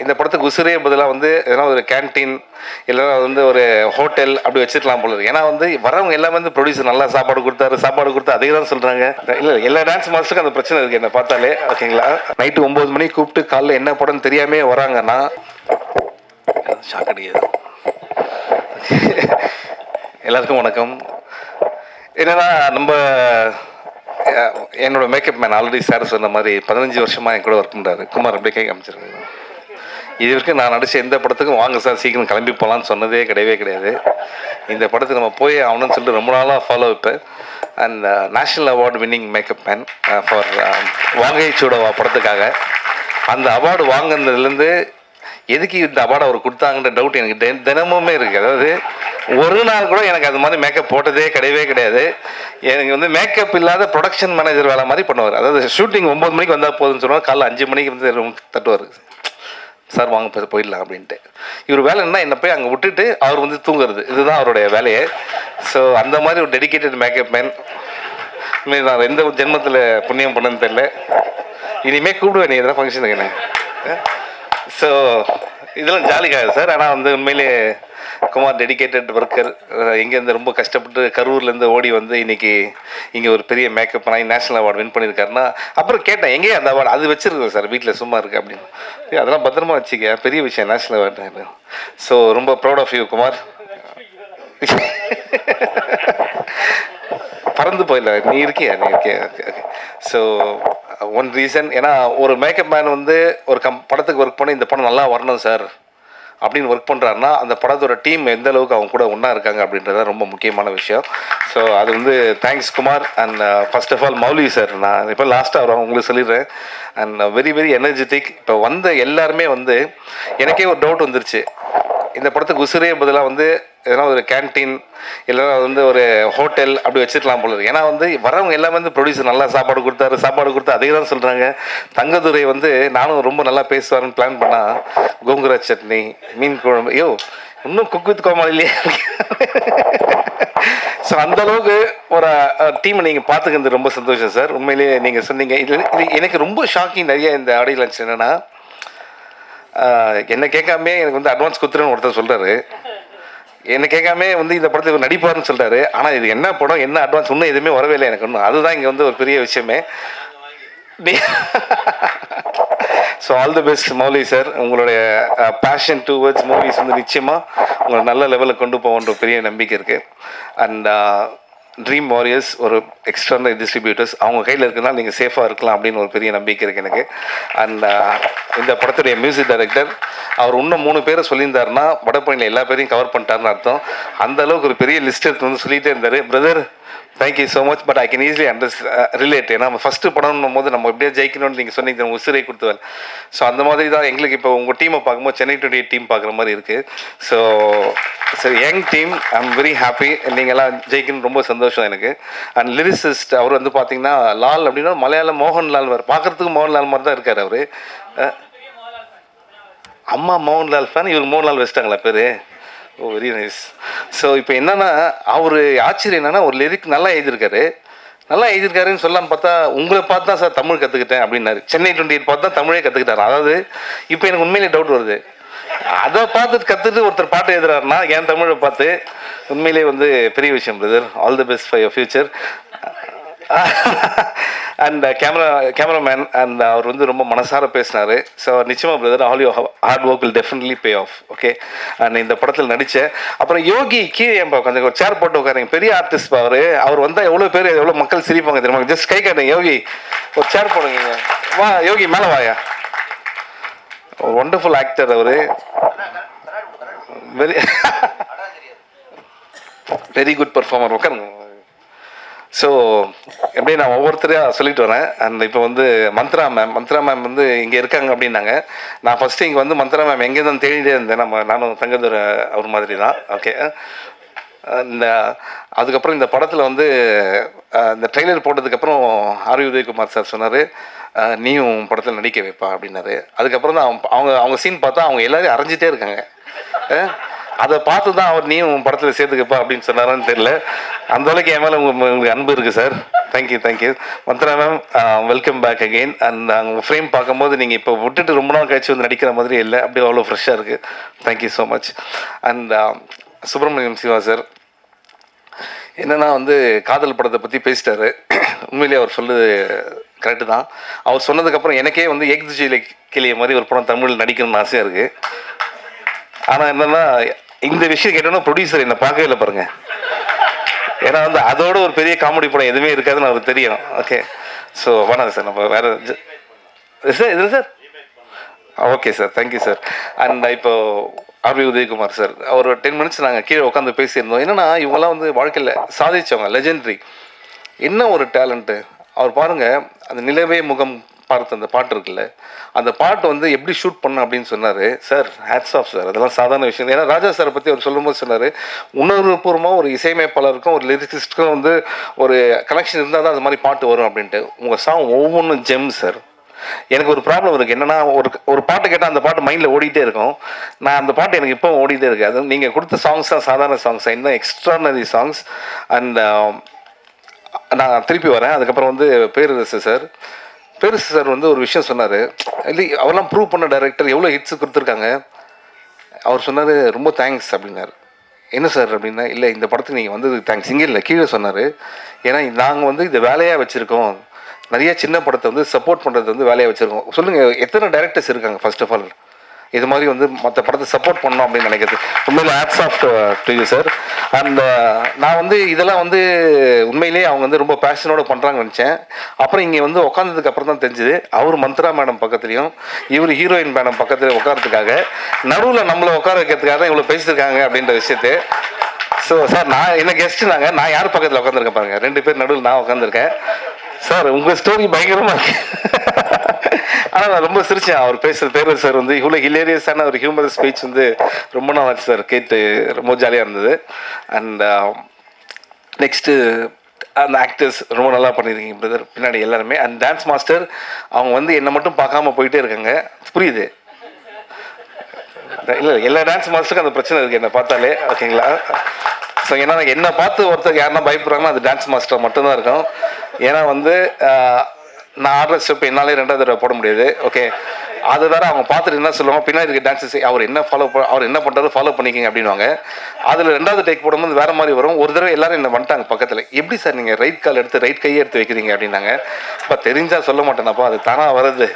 இந்த படத்துக்கு உசிரே பதிலாக வந்து எதனா ஒரு கேன்டீன் இல்லைன்னா வந்து ஒரு ஹோட்டல் அப்படி வச்சுக்கலாம் போல இருக்கு. ஏன்னா வந்து வரவங்க எல்லாமே வந்து ப்ரொடியூசர் நல்லா சாப்பாடு கொடுத்து அதே தான் சொல்கிறாங்க. இல்லை எல்லா டான்ஸ் மாஸ்டருக்கும் அந்த பிரச்சனை இருக்குது என்னை பார்த்தாலே. ஓகேங்களா, நைட்டு 9 மணிக்கு கூப்பிட்டு காலைல என்ன படம்னு தெரியாமே வராங்கன்னா ஷாக் அடிக்குது. எல்லாருக்கும் வணக்கம். என்னன்னா நம்ம என்னோட மேக்கப் மேன் ஆல்ரெடி சார் சொன்ன மாதிரி 15 வருஷமாக என் கூட ஒர்க் பண்ணுறாரு குமார். அப்படியே கேட்க அமைச்சிருக்கேன். இது வரைக்கும் நான் நடிச்ச எந்த படத்துக்கும் வாங்க சார் சீக்கிரம் கிளம்பி போகலான்னு சொன்னதே கிடையாது. இந்த படத்துக்கு நம்ம போய் ஆகணும்னு சொல்லிட்டு ரொம்ப நாளாக ஃபாலோ வைப்பேன். And national award winning makeup man for Vaagai Sooda Vaa படத்துக்காக அந்த அவார்டு வாங்கினதுலேருந்து எதுக்கு இந்த அவார்டு அவர் கொடுத்தாங்கன்ற டவுட் எனக்கு தினமுமே இருக்குது. அதாவது ஒரு நாள் கூட எனக்கு அது மாதிரி மேக்கப் போட்டதே கிடையாது. எனக்கு வந்து மேக்கப் இல்லாத ப்ரொடக்ஷன் மேனேஜர் வேலை மாதிரி பண்ணுவார். அதாவது ஷூட்டிங் 9 மணிக்கு வந்தால் போதுன்னு சொல்லுவாங்க, காலைல 5 மணிக்கு வந்து தட்டுவார், சார் வாங்க போயிடலாம் அப்படின்ட்டு. இவர் வேலை என்ன, என்னை போய் அங்கே விட்டுட்டு அவர் வந்து தூங்குறது, இதுதான் அவருடைய வேலையை. ஸோ அந்த மாதிரி ஒரு டெடிக்கேட்டட் மேக்கப் மேன் நான் எந்த ஜென்மத்தில் புண்ணியம் பண்ணன்னு தெரியல. இனிமேல் கூப்பிடுவேன் நீ எதனா ஃபங்க்ஷனுக்கு என்ன. ஸோ இதெல்லாம் ஜாலிக்காக சார். ஆனால் வந்து உண்மையிலே குமார் டெடிக்கேட்டட் ஒர்க்கர். இங்கேருந்து ரொம்ப கஷ்டப்பட்டு கரூர்லேருந்து ஓடி வந்து இன்றைக்கி இங்கே ஒரு பெரிய மேக்கப் பண்ணி நேஷ்னல் அவார்டு வின் பண்ணியிருக்காருன்னா அப்புறம் கேட்டேன் எங்கேயே அந்த அவார்டு, அது வச்சுருக்கேன் சார் வீட்டில் சும்மா இருக்குது அப்படின்னு. அதெல்லாம் பத்திரமா வச்சுக்க, பெரிய விஷயம் நேஷ்னல் அவார்டு. ஸோ ரொம்ப ப்ரௌட் ஆஃப் யூ குமார். பறந்து போயிடல, நீ இருக்கியா. ஸோ ஒன் ரீசன், ஏன்னா ஒரு மேக்கப் மேன் வந்து ஒரு படத்துக்கு ஒர்க் பண்ணி இந்த படம் நல்லா வரணும் சார் அப்படின்னு ஒர்க் பண்ணுறாருன்னா அந்த படத்தோட டீம் எந்த அளவுக்கு அவங்க கூட ஒன்றா இருக்காங்க அப்படின்றது ரொம்ப முக்கியமான விஷயம். ஸோ அது வந்து thanks Kumar. And first of all Mouli sir, நான் இப்போ லாஸ்ட்டாக உங்களுக்கு சொல்லிடுறேன். And very energetic. இப்போ வந்த எல்லாருமே வந்து எனக்கே ஒரு டவுட் வந்துருச்சு, இந்த படத்துக்கு உசிரே பதிலாக வந்து எதனா ஒரு கேன்டீன் இல்லைன்னா வந்து ஒரு ஹோட்டல் அப்படி வச்சுக்கலாம் போல இருக்கு. ஏன்னா வந்து வரவங்க எல்லாமே வந்து ப்ரொடியூசர் நல்லா சாப்பாடு கொடுத்து அதே தான் சொல்கிறாங்க. தங்கதுரை வந்து நானும் ரொம்ப நல்லா பேசுவாருன்னு பிளான் பண்ணால் கோங்குரா சட்னி, மீன் குழம்பு, ஐயோ இன்னும் குக் வித் கோமாளிலே. ஸோ அந்தளவுக்கு ஒரு டீமை நீங்கள் பார்த்துக்கிறது ரொம்ப சந்தோஷம் சார். உண்மையிலேயே நீங்கள் சொன்னீங்க. இது எனக்கு ரொம்ப ஷாக்கிங். நிறைய இந்த ஆடியோ லான்ச் என்னென்னா, என்னை கேட்காமே எனக்கு வந்து அட்வான்ஸ் கொடுத்துருன்னு ஒருத்தர் சொல்கிறாரு. என்னை கேட்காமே வந்து இந்த படத்துக்கு நடிப்பார்னு சொல்கிறாரு. ஆனால் இது என்ன படம், என்ன அட்வான்ஸ், இன்னும் எதுவுமே வரவே இல்லை எனக்கு இன்னும். அதுதான் இங்கே வந்து ஒரு பெரிய விஷயமே. So all the best Mouli sir. உங்களுடைய பேஷன் டுவர்ட்ஸ் மூவிஸ் வந்து நிச்சயமாக உங்களை நல்ல லெவலில் கொண்டு போகன்ற பெரிய நம்பிக்கை இருக்குது. அண்ட் ட்ரீம் வாரியர்ஸ் ஒரு எக்ஸ்டர்னல் டிஸ்ட்ரிபியூட்டர்ஸ் அவங்க கையில் இருக்குதுனால நீங்கள் சேஃபாக இருக்கலாம் அப்படின்னு ஒரு பெரிய நம்பிக்கை இருக்குது எனக்கு. அண்ட் இந்த படத்துடைய மியூசிக் டைரக்டர் அவர் இன்னும் 3 பேரை சொல்லியிருந்தாருன்னா வடபழனியில் எல்லா பேரையும் கவர் பண்ணிட்டாருன்னு அர்த்தம். அந்த அளவுக்கு ஒரு பெரிய லிஸ்ட் எடுத்து வந்து சொல்லிகிட்டே இருந்தார். Brother thank you so much. But I can easily relate. ஏன்னா நம்ம ஃபஸ்ட்டு படம்னும் போது நம்ம எப்படியா ஜெயிக்கணும்னு நீங்கள் சொன்னீங்க, நம்ம உசிரை கொடுத்துவேன். ஸோ அந்த மாதிரி தான் எங்களுக்கு இப்போ உங்கள் டீமை பார்க்கும்போது சென்னை 28 டீம் பார்க்குற மாதிரி இருக்குது. ஸோ சரி, young team, I am very happy. நீங்கள்லாம் ஜெயிக்கணும்னு ரொம்ப சந்தோஷம் எனக்கு. அண்ட் லிரிசிஸ்ட் அவர் வந்து பார்த்தீங்கன்னா லால் அப்படின்னா மலையாளம் மோகன்லால் வர பார்க்குறதுக்கு மோகன்லால் மாதிரி தான் இருக்கார் அவர். அம்மா மோகன்லால் ஃபேன், இவர் மோகன்லால் வச்சிட்டாங்களா பேர்? ஓ வெரி நைஸ். ஸோ இப்போ என்னென்னா அவர் ஆச்சரியம் என்னென்னா ஒரு லிரிக் நல்லா எழுதியிருக்காருன்னு சொல்லலான்னு பார்த்தா உங்களை பார்த்து தான் சார் தமிழ் கற்றுக்கிட்டேன் அப்படின்னாரு. சென்னை 28 பார்த்து தான் தமிழே கற்றுக்கிட்டாரு. அதாவது இப்போ எனக்கு உண்மையிலே டவுட் வருது, அதை பார்த்துட்டு கற்றுட்டு ஒருத்தர் பாட்டு எழுதுறாருன்னா என் தமிழை பார்த்து உண்மையிலே வந்து பெரிய விஷயம் brother. All the best for your future. And cameraman and அவர் வந்து ரொம்ப மனசார பேசினார். ஸோ நிச்சயமாக brother, all you hard work will definitely pay off. Okay. And இந்த படத்தில் நடித்தேன். அப்புறம் யோகி கீழே கொஞ்சம் ஒரு சேர் போட்டு உட்காருங்க, பெரிய ஆர்டிஸ்ட் அவர் வந்தால் எவ்வளோ பேர் எவ்வளோ மக்கள் சிரிப்பாங்க தெரியுமா. ஜஸ்ட் கை காட்டுங்க யோகி, ஒரு சேர் போடுங்க. வா யோகி மேலே வாயா. ஒரு ஒண்டர்ஃபுல் ஆக்டர் அவர். Very good performer. உட்காருங்க. ஸோ எப்படி நான் ஒவ்வொருத்தரையாக சொல்லிட்டு வரேன். அண்ட் இப்போ வந்து மந்த்ரா மேம் வந்து இங்கே இருக்காங்க அப்படின்னாங்க. நான் ஃபஸ்ட்டு இங்கே வந்து மந்த்ரா மேம் எங்கே தான் தேடிட்டே இருந்தேன். நானும் தங்கதுரை அவர் மாதிரி தான். ஓகே. அதுக்கப்புறம் இந்த படத்தில் வந்து இந்த ட்ரெய்லர் போட்டதுக்கப்புறம் ஆர் உதயகுமார் சார் சொன்னார், நீயும் படத்தில் நடிக்க வைப்பா அப்படின்னாரு. அதுக்கப்புறம் தான் அவங்க சீன் பார்த்தா அவங்க எல்லோரும் அரைஞ்சிட்டே இருக்காங்க. அதை பார்த்து தான் அவர் நீ உன் படத்தில் சேர்த்துக்கப்பா அப்படின்னு சொன்னாரான்னு தெரியல. அந்த அளவுக்கு என் மேலே உங்களுக்கு அன்பு இருக்குது sir. Thank you Manthra ma'am, welcome back again. And உங்கள் ஃப்ரேம் பார்க்கும்போது நீங்கள் இப்போ விட்டுட்டு ரொம்ப நாள் கழிச்சு வந்து நடிக்கிற மாதிரி இல்லை, அப்படியே அவ்வளோ ஃப்ரெஷ்ஷாக இருக்குது. Thank you so much. And Subramaniam Siva sir என்னென்னா வந்து காதல் படத்தை பற்றி பேசிட்டாரு. உண்மையிலேயே அவர் சொல்லுது கரெக்டு தான். அவர் சொன்னதுக்கப்புறம் எனக்கே வந்து ஏக்துஜியில கிளிய மாதிரி ஒரு படம் தமிழில் நடிக்கணும்னு ஆசையாக இருக்குது. ஆனால் என்னென்னா இந்த விஷயம் கேட்டோன்னா ப்ரொடியூசர் என்னை பார்க்கவே இல்லை பாருங்கள். ஏன்னா வந்து அதோட ஒரு பெரிய காமெடி படம் எதுவுமே இருக்காதுன்னு அவருக்கு தெரியும். ஓகே, ஸோ வேணாம் சார், நம்ம வேறு சார் இது sir. Okay sir, thank you sir. And இப்போ ஆர்வி உதயகுமார் சார், ஒரு 10 மினிட்ஸ் நாங்கள் கீழே உட்காந்து பேசியிருந்தோம். என்னென்னா இவங்கெல்லாம் வந்து வாழ்க்கையில் சாதிச்சவங்க, லெஜெண்டரி. என்ன ஒரு டேலண்ட்டு அவர் பாருங்கள். அந்த நிலவே முகம் பார்த்து அந்த பாட்டு இருக்குல்ல, அந்த பாட்டு வந்து எப்படி ஷூட் பண்ண அப்படின்னு சொன்னார் சார். ஹேட்ஸ் ஆஃப் சார், அதெல்லாம் சாதாரண விஷயம். ஏன்னா ராஜா சாரை பற்றி அவர் சொல்லும்போது சொன்னார், உணர்வுபூர்வமாக ஒரு இசையமைப்பாளருக்கும் ஒரு லிரிசிஸ்ட்டுக்கும் வந்து ஒரு கனெக்ஷன் இருந்தால் தான் அது மாதிரி பாட்டு வரும் அப்படின்ட்டு. உங்கள் சாங் ஒவ்வொன்றும் ஜெம் சார். எனக்கு ஒரு ப்ராப்ளம் இருக்குது என்னென்னா, ஒரு பாட்டு கேட்டால் அந்த பாட்டு மைண்டில் ஓடிட்டே இருக்கும். நான் அந்த பாட்டு எனக்கு இப்போ ஓடிட்டே இருக்குது. அது நீங்கள் கொடுத்த சாங்ஸ் தான் சாதாரண சாங்ஸ், இன்னும் எக்ஸ்ட்ரானரி சாங்ஸ். அண்ட் நான் திருப்பி வரேன். அதுக்கப்புறம் வந்து பேரரசு சார் வந்து ஒரு விஷயம் சொன்னார். இல்லை அவரெல்லாம் ப்ரூவ் பண்ண டைரக்டர் எவ்வளோ ஹிட்ஸு கொடுத்துருக்காங்க. அவர் சொன்னார் ரொம்ப தேங்க்ஸ் அப்படின்னாரு. என்ன சார் அப்படின்னா, இல்லை இந்த படத்துக்கு நீங்கள் வந்தது தேங்க்ஸ், இங்கே இல்லை கீழே சொன்னார். ஏன்னா நாங்கள் வந்து இதை வேலையாக வச்சுருக்கோம், நிறைய சின்ன படத்தை வந்து சப்போர்ட் பண்ணுறது வந்து வேலையாக வச்சுருக்கோம். சொல்லுங்கள் எத்தனை டைரக்டர்ஸ் இருக்காங்க ஃபர்ஸ்ட் ஆஃப் ஆல் இது மாதிரி வந்து மற்ற படத்தை சப்போர்ட் பண்ணணும் அப்படின்னு நினைக்கிறது. உண்மையில் hats off to you sir. And நான் வந்து இதெல்லாம் வந்து உண்மையிலேயே அவங்க வந்து ரொம்ப பேஷனோட பண்ணுறாங்கன்னு நினச்சேன். அப்புறம் இங்கே வந்து உட்காந்ததுக்கு அப்புறம் தான் தெரிஞ்சுது, அவர் மந்த்ரா மேடம் பக்கத்துலேயும் இவர் ஹீரோயின் மேடம் பக்கத்துலேயும் உட்காரத்துக்காக நடுவில் நம்மளை உட்கார வைக்கிறதுக்காக தான் இவ்வளோ பேசியிருக்காங்க அப்படின்ற விஷயத்தை. ஸோ சார், நான் என்ன கெஸ்ட்டு நான் யார் பக்கத்தில் உட்காந்துருக்கேன் பாருங்கள், 2 பேர் நடுவில் நான் உட்காந்துருக்கேன். சார் உங்கள் ஸ்டோரி பயங்கரமாக இருக்கு. ஆனால் நான் ரொம்ப சிரித்தேன் அவர் பேசுகிற. பேர் சார் வந்து இவ்வளோ ஹிலேரியஸான ஒரு ஹியூமர் ஸ்பீச் வந்து ரொம்ப நாள் ஆச்சு சார் கேட்டு, ரொம்ப ஜாலியாக இருந்தது. அண்ட் நெக்ஸ்ட்டு அந்த ஆக்டர்ஸ் ரொம்ப நல்லா பண்ணியிருக்கீங்க பிரதர், பின்னாடி எல்லாருமே. அண்ட் டான்ஸ் மாஸ்டர் அவங்க வந்து என்னை மட்டும் பார்க்காம போயிட்டே இருக்காங்க, புரியுது. இல்லை எல்லா டான்ஸ் மாஸ்டருக்கும் அந்த பிரச்சனை இருக்குது என்னை பார்த்தாலே, ஓகேங்களா. ஸோ ஏன்னா என்னை பார்த்து ஒருத்தர் யாருன்னா பயப்படுறாங்கன்னா அது டான்ஸ் மாஸ்டர் மட்டும்தான் இருக்கும். ஏன்னா வந்து நான் ஆடுற ஸ்டெப் என்னாலே 2வது தடவை போட முடியாது. ஓகே, அது வேற அவங்க பார்த்துட்டு என்ன சொல்லுவாங்க, பின்னாடி இருக்க டான்ஸஸ் அவர் என்ன பண்ணுறாரு ஃபாலோ பண்ணிக்கிங்க அப்படின்வாங்க. அதில் 2வது டேக் போடும்போது வேறு மாதிரி வரும். ஒரு தடவை எல்லாரும் என்ன பண்ணிட்டாங்க பக்கத்தில், எப்படி சார் நீங்கள் ரைட் கால் எடுத்து ரைட் கையை எடுத்து வைக்கிறீங்க அப்படின்னாங்க. இப்போ தெரிஞ்சால் சொல்ல மாட்டேனாப்பா, அது தானாக வருது.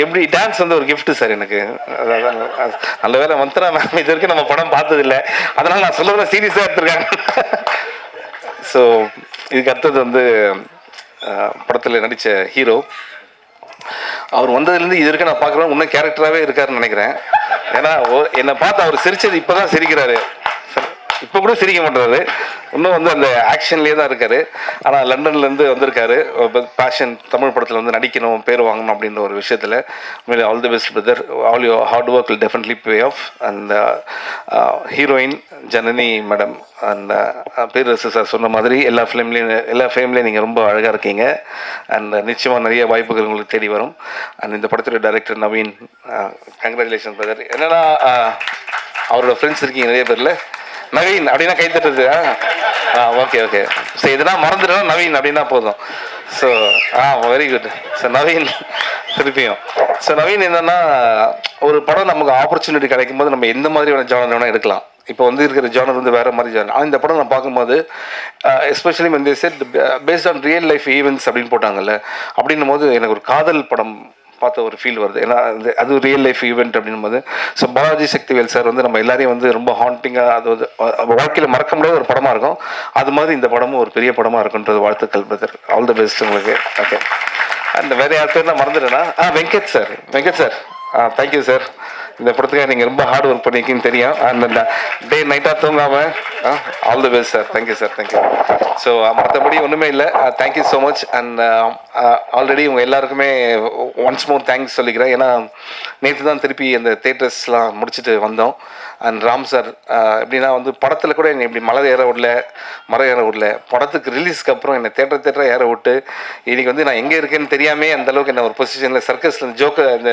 எப்படி டான்ஸ் வந்து ஒரு கிஃப்ட் சார் எனக்கு. அதான் நல்ல வேலை மந்த்ரா மேம் இது வரைக்கும் நம்ம படம் பார்த்ததில்லை, அதனால் நான் சொல்ல சீரியஸாக எடுத்துருக்காங்க. ஸோ இதுக்கு அடுத்தது வந்து படத்தில் நடித்த ஹீரோ, அவர் வந்ததுலேருந்து இது வரைக்கும் நான் பார்க்குறேன் இன்னும் கேரக்டராகவே இருக்காருன்னு நினைக்கிறேன். ஏன்னா என்னை பார்த்து அவர் சிரித்தது இப்போ தான் சிரிக்கிறாரு, இப்போ கூட சிரிக்க மாட்டாரு. இன்னும் வந்து அந்த ஆக்ஷன்லேயே தான் இருக்கார். ஆனால் லண்டன்லேருந்து வந்திருக்காரு, பேஷன் தமிழ் படத்தில் வந்து நடிக்கணும், பேர் வாங்கணும் அப்படின்ற ஒரு விஷயத்தில். உண்மையிலே all the best brother, all your hard work will definitely pay off. And heroine Janani madam and Perarasu sir சொன்ன மாதிரி எல்லா ஃபிலிம்லேயும் நீங்கள் ரொம்ப அழகாக இருக்கீங்க. அண்ட் நிச்சயமாக நிறைய வாய்ப்புகள் உங்களுக்கு தேடி வரும். அண்ட் இந்த படத்துடைய டைரக்டர் நவீன், கங்க்ராச்சுலேஷன் பிரதர். என்னென்னா அவரோட ஃப்ரெண்ட்ஸ் இருக்கீங்க நிறைய பேரில். நவீன் அப்படின்னா கை தட்டுறது. ஓகே ஸோ இதெல்லாம் மறந்துட்டோம் நவீன் அப்படின்னா போதும். So very good. So Naveen திருப்பியும். ஸோ நவீன் என்னென்னா, ஒரு படம் நமக்கு ஆப்பர்ச்சுனிட்டி கிடைக்கும் போது நம்ம எந்த மாதிரியான ஜானர் வேணால் எடுக்கலாம். இப்போ வந்து இருக்கிற ஜானர் வந்து வேறு மாதிரி ஜானர். ஆனால் இந்த படம் நான் பார்க்கும்போது எஸ்பெஷலி வந்து set based on real life events அப்படின்னு போட்டாங்கல்ல, அப்படின்னும் போது எனக்கு ஒரு காதல் படம் பார்த்த ஒரு ஃபீல் வருது. ஏன்னா அது ரியல் லைஃப் ஈவெண்ட் அப்படின்னும் போது. ஸோ பாலாஜி சக்திவேல் சார் வந்து நம்ம எல்லாரையும் வந்து ரொம்ப ஹாண்டிங்காக, அது வந்து வாழ்க்கையில் மறக்க முடியாத ஒரு படமாக இருக்கும். அது மாதிரி இந்த படமும் ஒரு பெரிய படமாக இருக்குன்றது வாழ்த்துக்கள் பிரதர். ஆல் தி பெஸ்ட் உங்களுக்கு. ஓகே, அந்த வேறு யார் பேர் நான் மறந்துட்டேன்னா வெங்கட் சார். Thank you sir. இந்த படத்துக்காக நீங்கள் ரொம்ப ஹார்ட் ஒர்க் பண்ணிக்கின்னு தெரியும். அந்த டே நைட்டாக தூங்காமல் all the best sir. Thank you sir, thank you. So மற்றபடி ஒன்றுமே இல்லை. Thank you so much. And already உங்கள் எல்லாருக்குமே ஒன்ஸ் மோர் தேங்க்ஸ் சொல்லிக்கிறேன். ஏன்னா நேற்று தான் திருப்பி அந்த தேட்டர்ஸ்லாம் முடிச்சுட்டு வந்தோம். அண்ட் ராம் சார் எப்படின்னா வந்து படத்தில் கூட என்னை இப்படி மரம் ஏற விடல. படத்துக்கு ரிலீஸ்க்கு அப்புறம் என்னை தேட்டரை ஏற விட்டு இன்றைக்கி வந்து நான் எங்கே இருக்கேன்னு தெரியாமே அந்தளவுக்கு என்ன ஒரு பொசிஷனில் சர்க்கஸில் ஜோக்கை இந்த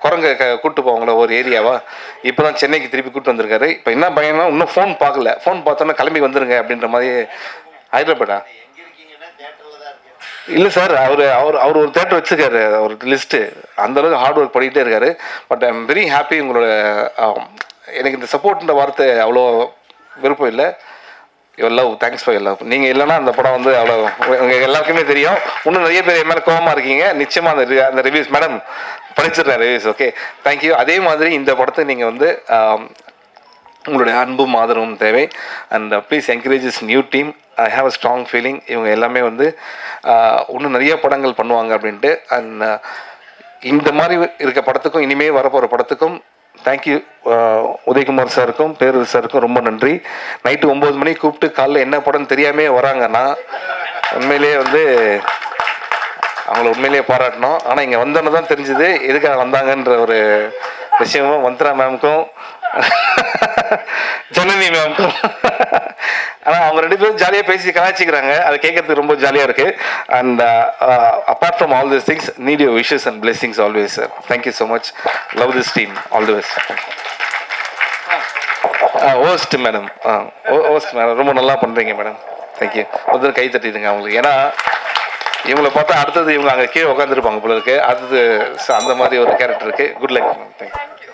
குரங்கை கூப்பிட்டு போவாங்களோ ஒரு ஏரியாவா, இப்போ தான் சென்னைக்கு திருப்பி கூப்பிட்டு வந்திருக்காரு. இப்போ என்ன பையனா இன்னும் ஃபோன் பார்க்கல, ஃபோன் பார்த்தோன்னா கிளம்பி வந்துருங்க அப்படின்ற மாதிரி. ஹைதராபாடா? இல்லை சார், அவர் அவர் அவர் ஒரு தேட்டர் வச்சுருக்காரு, ஒரு லிஸ்ட்டு. அந்தளவுக்கு ஹார்ட் ஒர்க் பண்ணிகிட்டே இருக்காரு. But I am very happy. உங்களோட எனக்கு இந்த சப்போர்ட்ன்ற வார்த்தை அவ்வளோ விருப்பம் இல்லை. Your love, thanks for your love. நீங்கள் இல்லைன்னா அந்த படம் வந்து அவ்வளோ உங்களுக்கு எல்லாருக்குமே தெரியும். இன்னும் நிறைய பேர் என் மேலே கோபமாக இருக்கீங்க. நிச்சயமாக அந்த ரிவ்யூஸ் மேடம் படிச்சிடுறேன் ரிவ்யூஸ். Okay, thank you. அதே மாதிரி இந்த படத்தை நீங்கள் வந்து உங்களுடைய அன்பும் ஆதரவும் தேவை. And please encourage is new team. I have a strong feeling இவங்க எல்லாமே வந்து இன்னும் நிறைய படங்கள் பண்ணுவாங்க அப்படின்ட்டு. அண்ட் இந்த மாதிரி இருக்க படத்துக்கும் இனிமேல் வரப்போகிற படத்துக்கும் தேங்க்யூ. உதயகுமார் சாருக்கும் பேரூர் சாருக்கும் ரொம்ப நன்றி. நைட்டு 9 மணிக்கு கூப்பிட்டு காலைல என்ன படம்னு தெரியாமே வராங்கன்னா உண்மையிலேயே வந்து அவங்கள உண்மையிலேயே பாராட்டணும். ஆனால் இங்கே வந்தோன்னு தான் தெரிஞ்சுது எதுக்காக வந்தாங்கன்ற ஒரு விஷயமும் மந்த்ரா மேம்க்கும் ஜனனி மேம்க்கும். ஆனால் அவங்க 2 பேரும் ஜாலியாக பேசி கலாய்ச்சிக்கிறாங்க. அதை கேட்கறதுக்கு ரொம்ப ஜாலியாக இருக்குது. And apart from all this things, need your wishes and blessings always sir. Thank you so much. Love this team. All the best. Host madam, host madam ரொம்ப நல்லா பண்ணுறீங்க மேடம். தேங்க்யூ. ஒருத்தர் கை தட்டிடுங்க அவங்களுக்கு. ஏன்னா இவங்களை பார்த்தா அடுத்தது இவங்க அங்கே கீழே உட்காந்துருப்பாங்க போல இருக்கு. அடுத்தது அந்த மாதிரி ஒரு கேரக்டர் இருக்குது. Good luck ma'am. தேங்க்யூ.